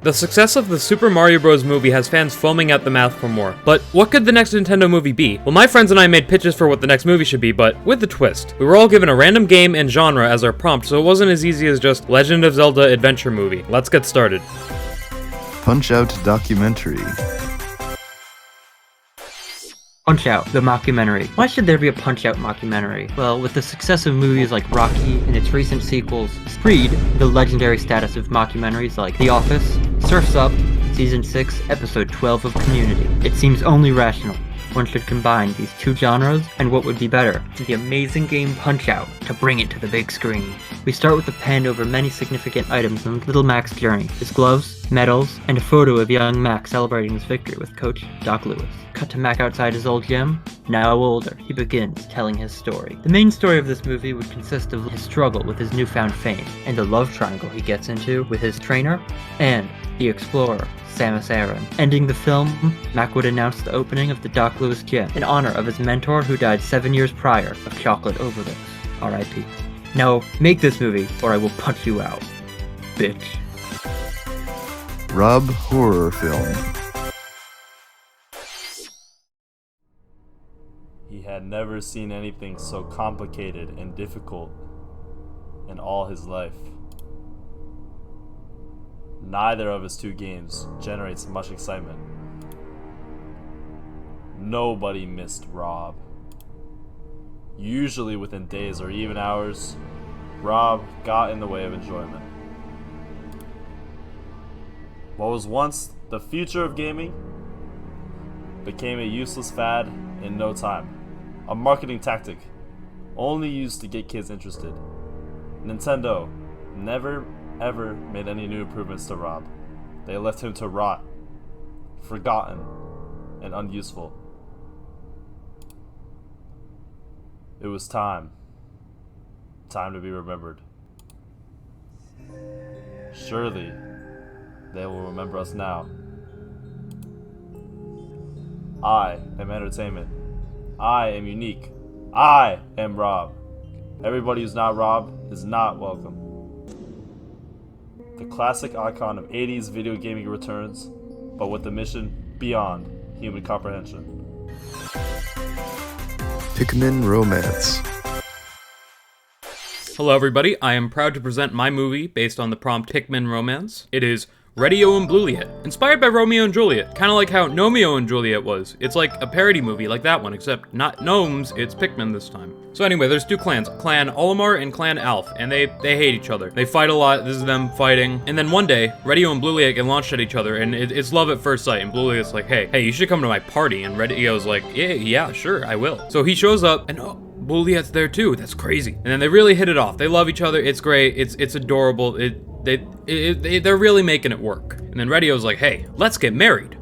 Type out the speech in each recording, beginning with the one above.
The success of the Super Mario Bros. Movie has fans foaming at the mouth for more. But what could the next Nintendo movie be? Well, my friends and I made pitches for what the next movie should be, but with a twist. We were all given a random game and genre as our prompt, so it wasn't as easy as just Legend of Zelda Adventure Movie. Let's get started. Punch-Out documentary. Punch-Out, the mockumentary. Why should there be a Punch-Out mockumentary? Well, with the success of movies like Rocky and its recent sequels, Creed, the legendary status of mockumentaries like The Office, Surf's Up, Season 6, Episode 12 of Community, it seems only rational one should combine these two genres, and what would be better, the amazing game Punch-Out, to bring it to the big screen. We start with a pen over many significant items in Little Mac's journey, his gloves, medals, and a photo of young Mac celebrating his victory with Coach Doc Lewis. Cut to Mac outside his old gym. Now older, he begins telling his story. The main story of this movie would consist of his struggle with his newfound fame, and the love triangle he gets into with his trainer and the explorer, Samus Aran. Ending the film, Mac would announce the opening of the Doc Lewis Gym in honor of his mentor who died 7 years prior of chocolate overdose. R.I.P. Now, make this movie or I will punch you out, bitch. Rob horror film. He had never seen anything so complicated and difficult in all his life. Neither of his two games generates much excitement. Nobody missed Rob. Usually within days or even hours, Rob got in the way of enjoyment. What was once the future of gaming became a useless fad in no time. A marketing tactic only used to get kids interested. Nintendo never ever made any new improvements to Rob. They left him to rot, forgotten, and unuseful. It was time to be remembered. Surely they will remember us now. I am entertainment. I am unique. I am Rob. Everybody who's not Rob is not welcome. The classic icon of 80s video gaming returns, but with a mission beyond human comprehension. Pikmin romance. Hello everybody, I am proud to present my movie based on the prompt Pikmin romance. It is Radio and Blueliet, inspired by Romeo and Juliet, kind of like how Gnomeo and Juliet was. It's like a parody movie like that one, except not gnomes, it's Pikmin this time. So anyway, there's two clans, Clan Olimar and Clan Alf, and they hate each other. They fight a lot, this is them fighting, and then one day, Radio and Blueliet get launched at each other, and it's love at first sight, and Blueliet's like, hey, you should come to my party, and Radio's like, yeah, sure, I will. So he shows up, and Blueliet's there too, that's crazy. And then they really hit it off, they love each other, it's great, it's adorable, they're really making it work. And then Radio's like, hey, let's get married.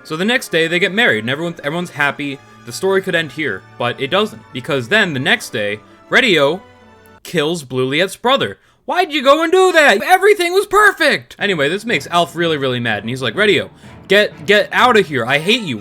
So the next day they get married and everyone's happy. The story could end here, but it doesn't. Because then the next day, Radio kills Blueliet's brother. Why'd you go and do that? Everything was perfect! Anyway, this makes Alf really, really mad. And he's like, Radio, get out of here. I hate you.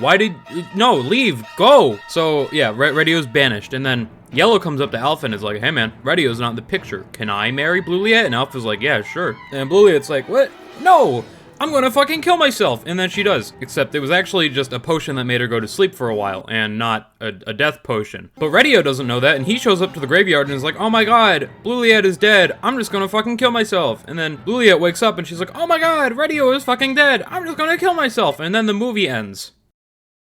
No, leave, go. So yeah, Radio's banished. And then Yellow comes up to Alf and is like, hey man, Radio's not in the picture. Can I marry Blueliet? And Alf is like, yeah, sure. And Blueliet's like, what? No, I'm gonna fucking kill myself. And then she does. Except it was actually just a potion that made her go to sleep for a while and not a death potion. But Radio doesn't know that and he shows up to the graveyard and is like, oh my god, Blueliet is dead. I'm just gonna fucking kill myself. And then Blueliet wakes up and she's like, oh my god, Radio is fucking dead. I'm just gonna kill myself. And then the movie ends.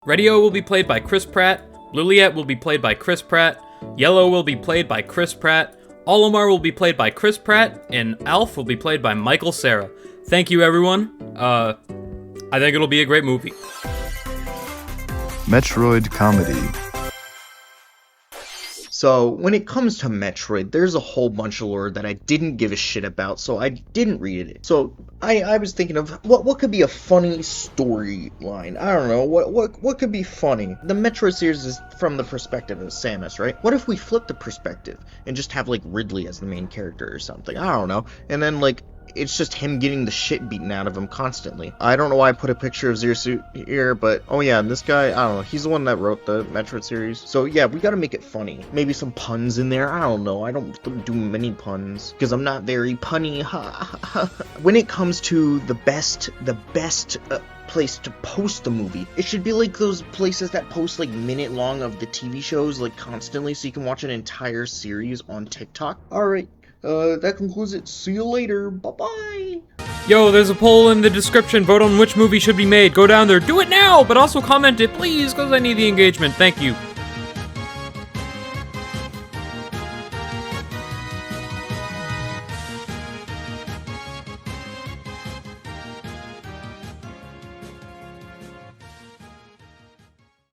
Radio will be played by Chris Pratt. Blueliet will be played by Chris Pratt. Yellow will be played by Chris Pratt, Olimar will be played by Chris Pratt, and Alf will be played by Michael Cera. Thank you, everyone. I think it'll be a great movie. Metroid comedy. So, when it comes to Metroid, there's a whole bunch of lore that I didn't give a shit about, so I didn't read it. So, I was thinking of, what could be a funny storyline? I don't know, what could be funny? The Metroid series is from the perspective of Samus, right? What if we flip the perspective and just have, like, Ridley as the main character or something? I don't know. And then, like, it's just him getting the shit beaten out of him constantly. I don't know why I put a picture of Zero Suit here, but oh yeah, and this guy, I don't know, he's the one that wrote the Metroid series. So yeah, we gotta make it funny. Maybe some puns in there, I don't know. I don't do many puns, because I'm not very punny. When it comes to the best place to post the movie, it should be like those places that post like minute long of the TV shows like constantly, so you can watch an entire series on TikTok. Alright, that concludes it. See you later. Bye-bye. Yo, there's a poll in the description. Vote on which movie should be made. Go down there. Do it now, but also comment it, please, because I need the engagement. Thank you.